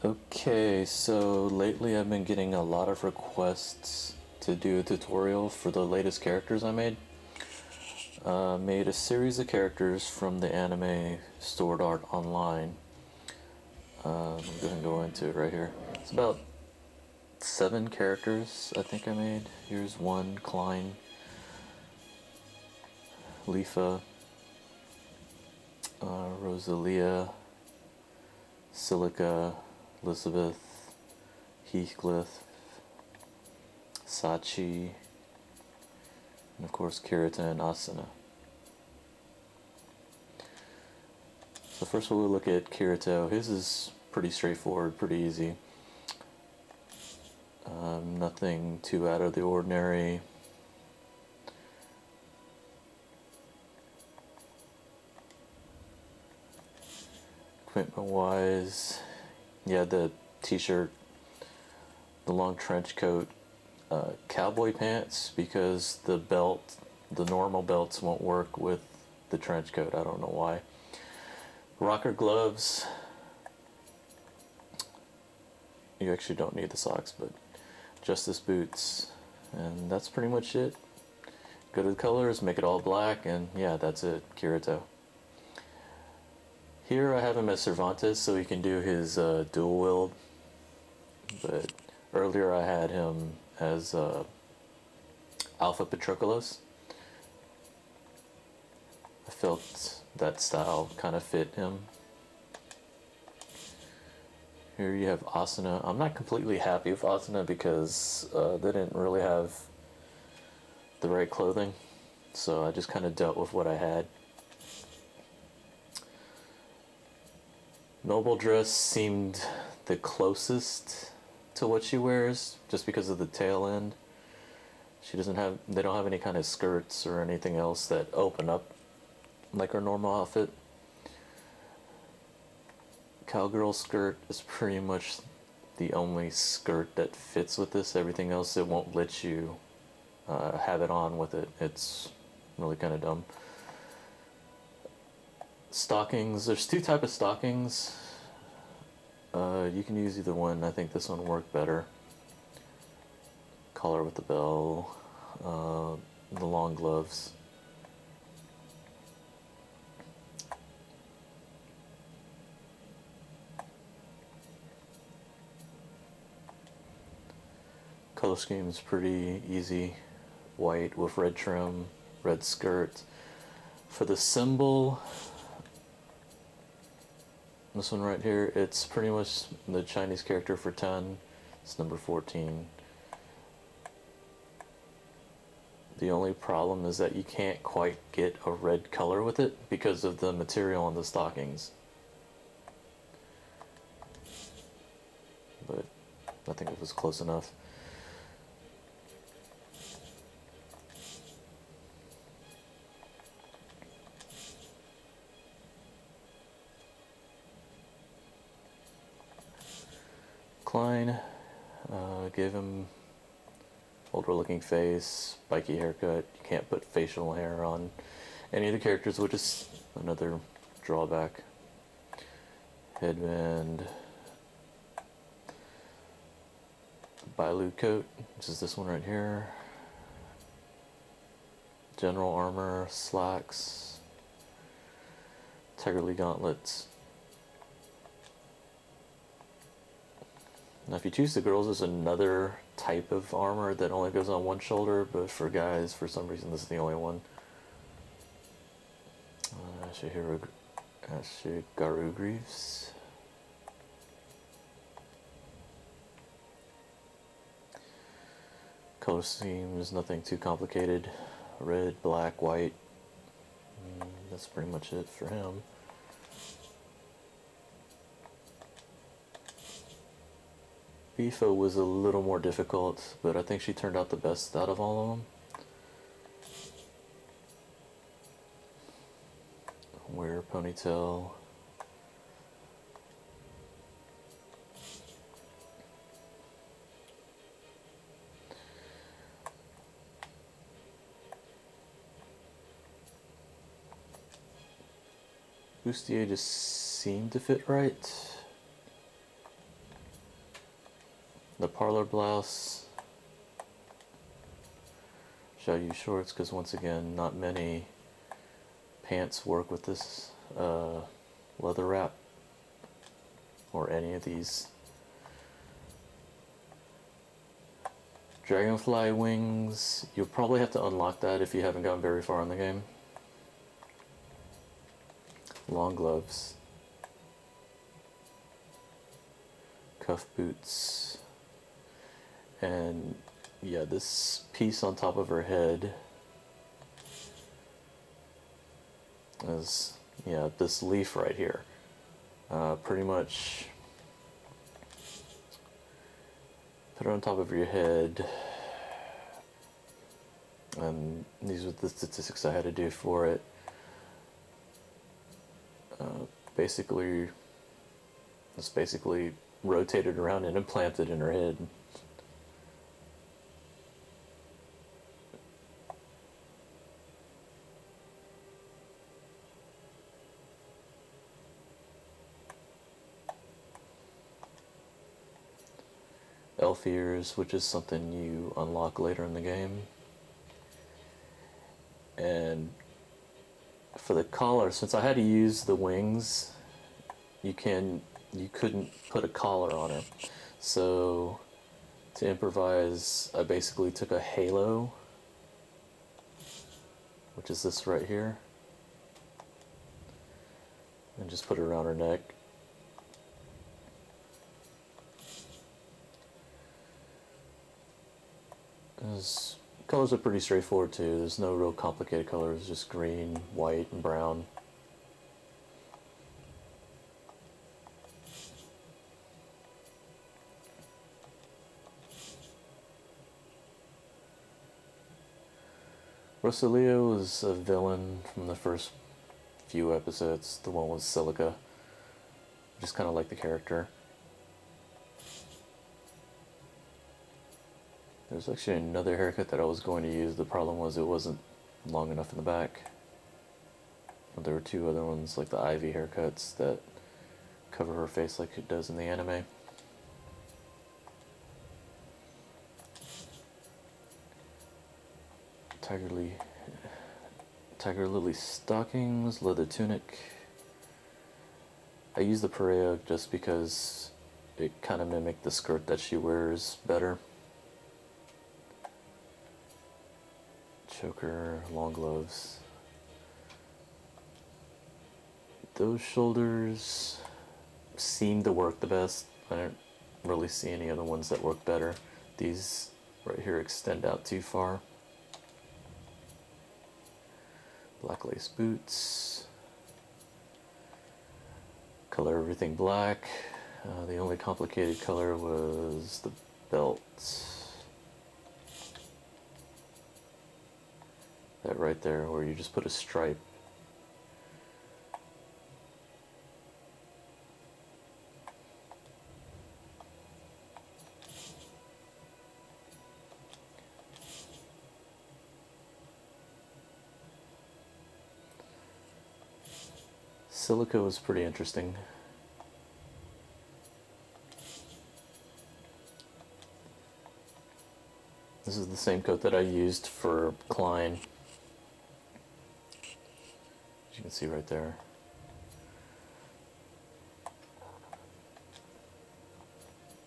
Okay, so lately I've been getting a lot of requests to do a tutorial for the latest characters I made. Made a series of characters from the anime Sword Art Online. I'm going to go into it right here. It's about 7 characters I think I made. Here's one, Klein, Lyfa, Rosalia, Silica, Lisabeth, Heathcliff, Sachi, and of course Kirito and Asuna. So first we'll look at Kirito. His is pretty straightforward, pretty easy. Nothing too out of the ordinary. Equipment wise, yeah, the t-shirt, the long trench coat, cowboy pants, because the belt, the normal belts won't work with the trench coat. I don't know why. Rocker gloves. You actually don't need the socks, but Justice boots, and that's pretty much it. Go to the colors, make it all black, and yeah, that's it, Kirito. Here I have him as Cervantes, so he can do his dual wield, but earlier I had him as Alpha Patroclus. I felt that style kind of fit him. Here you have Asuna. I'm not completely happy with Asuna because they didn't really have the right clothing, so I just kind of dealt with what I had. Noble dress seemed the closest to what she wears, just because of the tail end. She doesn't have, they don't have any kind of skirts or anything else that open up like her normal outfit. Cowgirl skirt is pretty much the only skirt that fits with this. Everything else, it won't let you have it on with it. It's really kind of dumb. Stockings, there's 2 types of stockings. You can use either one. I think this one worked better. Collar with the bell, the long gloves. Color scheme is pretty easy. White with red trim, red skirt. For the symbol, this one right here, it's pretty much the Chinese character for 10. It's number 14. The only problem is that you can't quite get a red color with it because of the material on the stockings. But I think it was close enough. Klein, gave him older looking face, spiky haircut. You can't put facial hair on any of the characters, which is another drawback. Headband, Bailu coat, which is this one right here. General armor, slacks, Tigerly gauntlets. Now if you choose the girls, there's another type of armor that only goes on one shoulder, but for guys, for some reason, this is the only one. Garu Greaves. Color scheme is nothing too complicated. Red, black, white. That's pretty much it for him. Lyfa was a little more difficult, but I think she turned out the best out of all of them. Wear ponytail. Bustier just seemed to fit right. The parlor blouse. Shall use shorts because once again, not many pants work with this leather wrap or any of these. Dragonfly wings, you'll probably have to unlock that if you haven't gotten very far in the game. Long gloves. Cuff boots. And yeah, this piece on top of her head is, yeah, this leaf right here. Pretty much put it on top of your head, and these are the statistics I had to do for it. Basically, it's basically rotated around and implanted in her head. Elf ears, which is something you unlock later in the game. And for the collar, since I had to use the wings, you couldn't put a collar on her. So to improvise, I basically took a halo, which is this right here, and just put it around her neck. Colors are pretty straightforward too. There's no real complicated colors, just green, white, and brown. Rosalia was a villain from the first few episodes, the one with Silica. Just kind of like the character. There's actually another haircut that I was going to use. The problem was it wasn't long enough in the back. There were two other ones, like the Ivy haircuts, that cover her face like it does in the anime. Tiger Lily stockings, leather tunic. I used the pareo just because it kind of mimicked the skirt that she wears better. Choker, long gloves. Those shoulders seem to work the best. I don't really see any other ones that work better. These right here extend out too far. Black lace boots. Color everything black. The only complicated color was the belt. That right there, where you just put a stripe. Silica was pretty interesting. This is the same coat that I used for Klein. As you can see right there.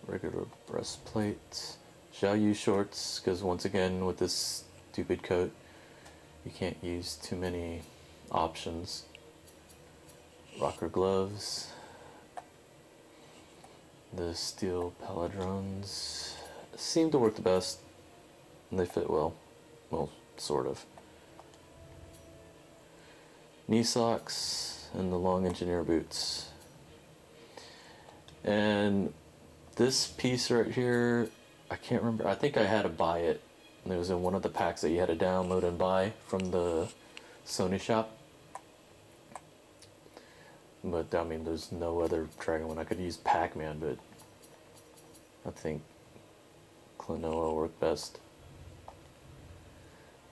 Regular breastplate. Shall use shorts, because once again with this stupid coat you can't use too many options. Rocker gloves. The steel paladrons seem to work the best, and they fit well. Well, sort of. Knee socks and the long engineer boots. And this piece right here, I can't remember, I think I had to buy it. It was in one of the packs that you had to download and buy from the Sony shop. But I mean, there's no other Dragon one. I could use Pac-Man, but I think Klonoa worked best.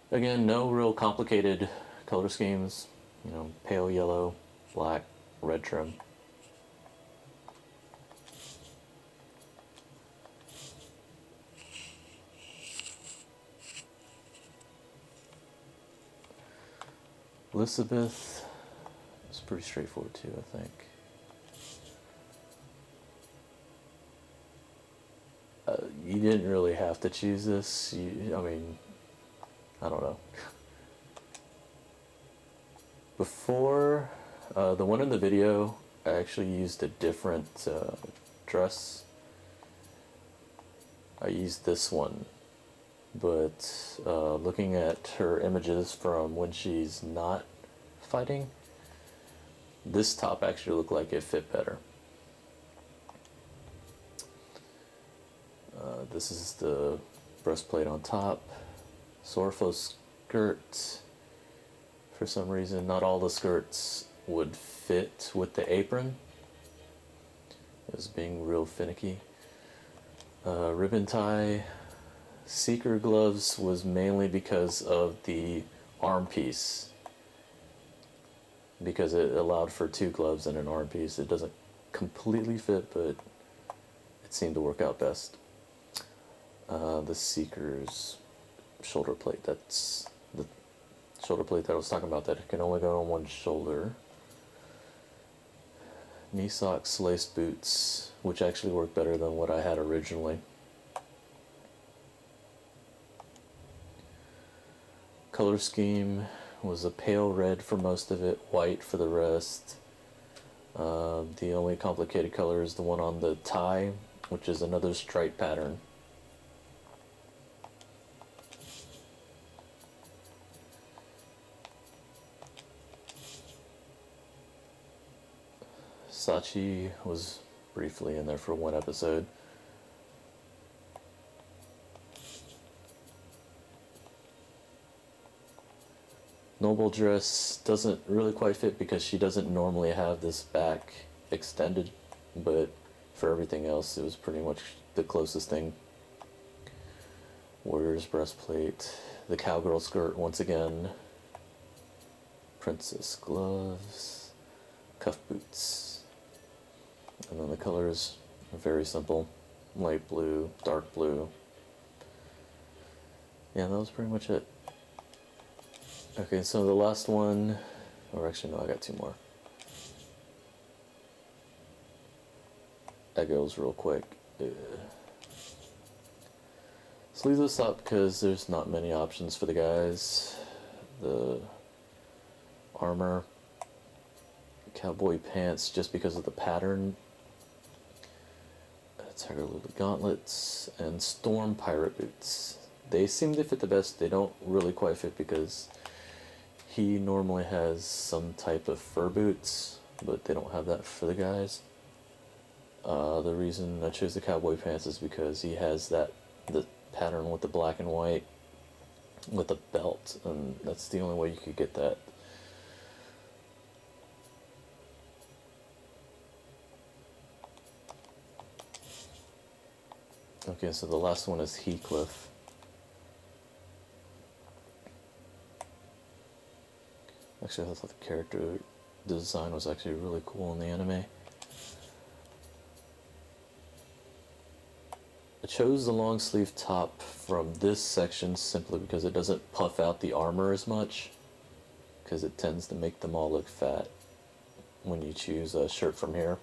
Again, no real complicated color schemes. You know, pale yellow, black, red trim. Lisabeth is pretty straightforward too, I think. You didn't really have to choose this. I mean, I don't know. Before, the one in the video, I actually used a different dress. I used this one, but looking at her images from when she's not fighting, this top actually looked like it fit better. This is the breastplate on top. Sorfo skirt. For some reason, not all the skirts would fit with the apron. It was being real finicky. Ribbon tie. Seeker gloves was mainly because of the arm piece. Because it allowed for 2 gloves and an arm piece. It doesn't completely fit, but it seemed to work out best. The Seeker's shoulder plate. That's the shoulder plate that I was talking about, that it can only go on one shoulder. Knee socks, laced boots, which actually work better than what I had originally. Color scheme was a pale red for most of it, white for the rest. The only complicated color is the one on the tie, which is another stripe pattern. Sachi was briefly in there for 1 episode. Noble dress doesn't really quite fit because she doesn't normally have this back extended, but for everything else it was pretty much the closest thing. Warrior's breastplate, the cowgirl skirt once again, princess gloves, cuff boots. And then the colors are very simple. Light blue, dark blue. Yeah, that was pretty much it. Okay, so the last one, or actually no, I got 2 more. Agil's real quick. Let's leave this up because there's not many options for the guys. The armor, cowboy pants, just because of the pattern. Tiger Lily gauntlets, and storm pirate boots. They seem to fit the best. They don't really quite fit because he normally has some type of fur boots, but they don't have that for the guys. The reason I chose the cowboy pants is because he has the pattern with the black and white with a belt, and that's the only way you could get that. Okay, so the last one is Heathcliff. Actually, I thought the character design was actually really cool in the anime. I chose the long sleeve top from this section simply because it doesn't puff out the armor as much, because it tends to make them all look fat when you choose a shirt from here.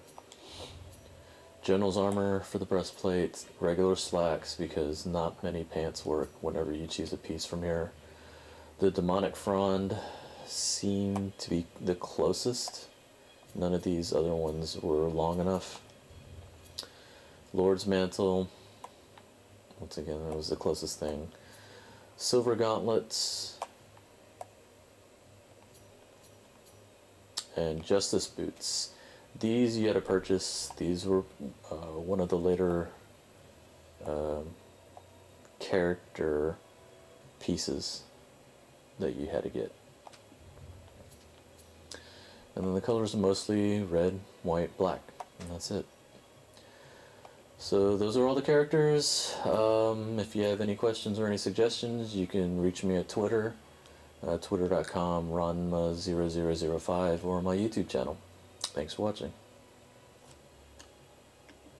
General's armor for the breastplate, regular slacks because not many pants work whenever you choose a piece from here. The demonic frond seemed to be the closest. None of these other ones were long enough. Lord's mantle, once again, that was the closest thing. Silver gauntlets. And justice boots. These you had to purchase. These were one of the later character pieces that you had to get. And then the colors are mostly red, white, black, and that's it. So those are all the characters. If you have any questions or any suggestions, you can reach me at Twitter, twitter.com, ranma0005, or my YouTube channel. Thanks for watching.